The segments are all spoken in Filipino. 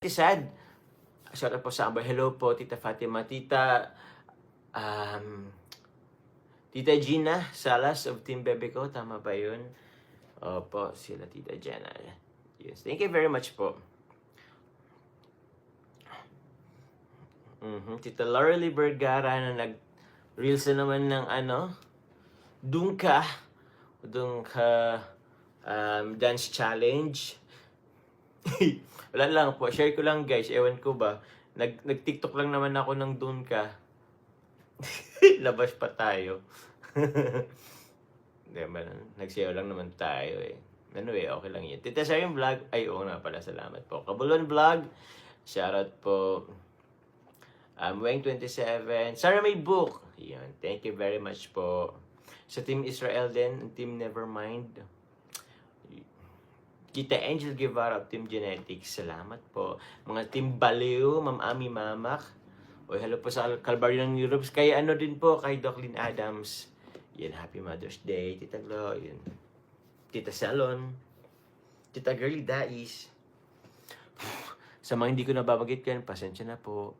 Sad. Shout out po sa Amber. Hello po, Tita Fatima. Tita Gina Salas of Team Bebe ko. Tama ba yun? Opo, sila Tita Gina. Yes. Thank you very much po. Tita Laurely Vergara na nag-reels na naman ng Dungka dance challenge. Wala lang po, share ko lang guys, ewan ko ba, nag-TikTok lang naman ako ng Dungka. Labas pa tayo. Diba, nagsayaw lang naman tayo eh. Okay lang yun. Tita Sharon Vlog, ay oo nga pala, salamat po. Kabulon Vlog, shoutout po. Weng 27, Sarah May Book. Yan, thank you very much po. Sa Team Israel din, Team Nevermind. Kita Angel Guevara of Team Genetics, salamat po. Mga Team Baliw, Ma'am Ami Mamak. Hello po sa Calvary ng Europe. Kay din po, kay Doclyn Adams. Yan, Happy Mother's Day, Tita Glo. Yan. Tita Salon. Tita Girly Dais. Sa mga hindi ko nababagit yan, pasensya na po.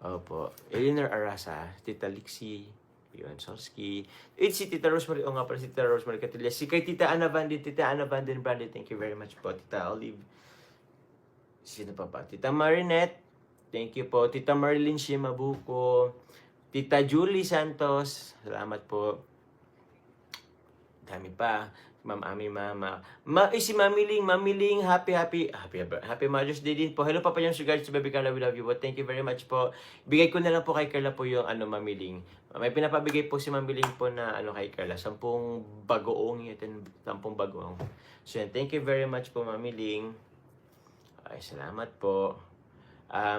Opo. Eleanor Arasa, Tita Lixie, Yon Solski. It's si Tita Rosemary. Nga pala si Tita Rosemary Catillas. Si kay Tita Ana Vanden Brande. Thank you very much po. Tita Olive. Sino pa ba? Tita Marinette. Thank you po. Tita Marilyn Shimabuko. Tita Julie Santos. Salamat po. Dami pa. Ma'am Ami Mama. Si Mamiling, happy Mother's Day din po. Hello Papa yung regards to Baby Carla, we love you. But thank you very much po. Bigay ko na lang po kay Carla po yung Mamiling. May pinapabigay po si Mamiling po na kay Carla. 10 bagoong yun. 10 bagoong. So yan, thank you very much po Mamiling. Ay, salamat po.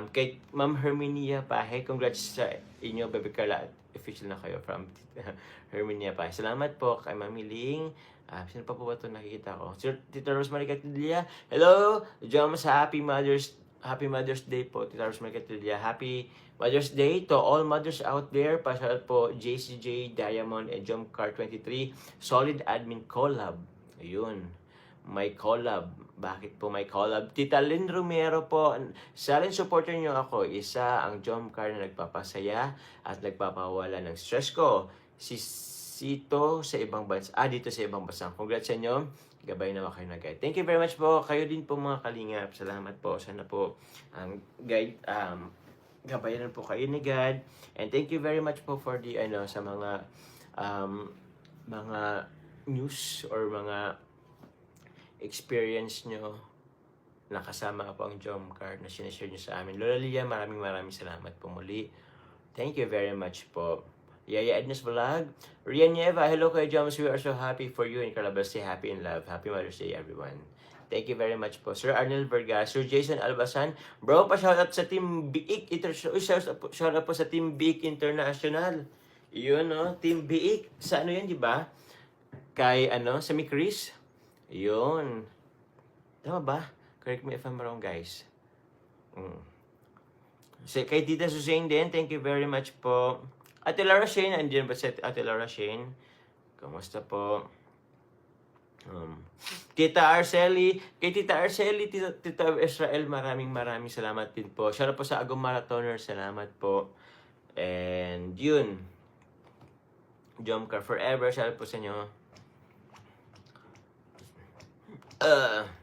Kay Ma'am Herminia Pahe, congrats sa inyo Baby Carla. Official na kayo from Herminia Pahe. Salamat po kay Mamiling. Sino pa po ba ito nakikita ko? Tita Rosemary Catilla. Hello! Diyan sa Happy Mother's Day po, Tita Rosemary Catilla. Happy Mother's Day to all mothers out there. Pasal po JCJ, Diamond, and Jumcar 23. Solid Admin Collab. Ayun. May collab. Bakit po may collab? Tita Lynn Romero po. Silent supporter niyo ako. Isa ang Jumcar na nagpapasaya at nagpapawala ng stress ko. Dito sa ibang bansa. Dito sa ibang bansa. Congrats sa inyo. Gabay naman kayo na guide. Thank you very much po. Kayo din po mga kalingap. Salamat po. Sana po guide, gabayan po kayo ni God. And thank you very much po for the sa mga news or mga experience nyo nakasama po ang Jomcar na sinashare nyo sa amin. Lola Lia, maraming salamat po muli. Thank you very much po. Yaya Edna's Vlog. Rian Nieva, hello Kuya Joms. We are so happy for you and Carla. Stay happy in love. Happy Mother's Day, everyone. Thank you very much po. Sir Arnel Vergas, Sir Jason Albasan. Bro, pa-shoutout sa Team Biik Shoutout po sa Team Biik International. Yun, no? Team Biik. Sa yan, di ba? Kay, sa Mi Chris. Yun. Tama ba? Correct me if I'm wrong, guys. Kay Tita Suzanne din, thank you very much po. Ate Laura Shane, andiyan ba si Ate Laura Shane? Kamusta po? Tita Arceli, kay Tita Arceli, Tita Israel, maraming salamat din po. Shout out po sa Agong Marathoner, salamat po. And yun, Jomcar Forever, shout out po sa inyo.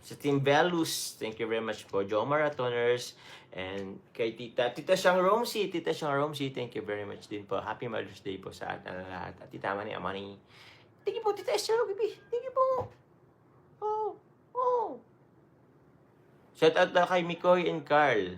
Sa Team Velus, thank you very much po. Joe Marathoners, and kay Tita Siyang Romsey, thank you very much din po. Happy Mother's Day po sa atin lahat. At Tita Amani, thank you po, Tita Esther, baby. Thank you po. Shout out na kay Mikoy and Carl.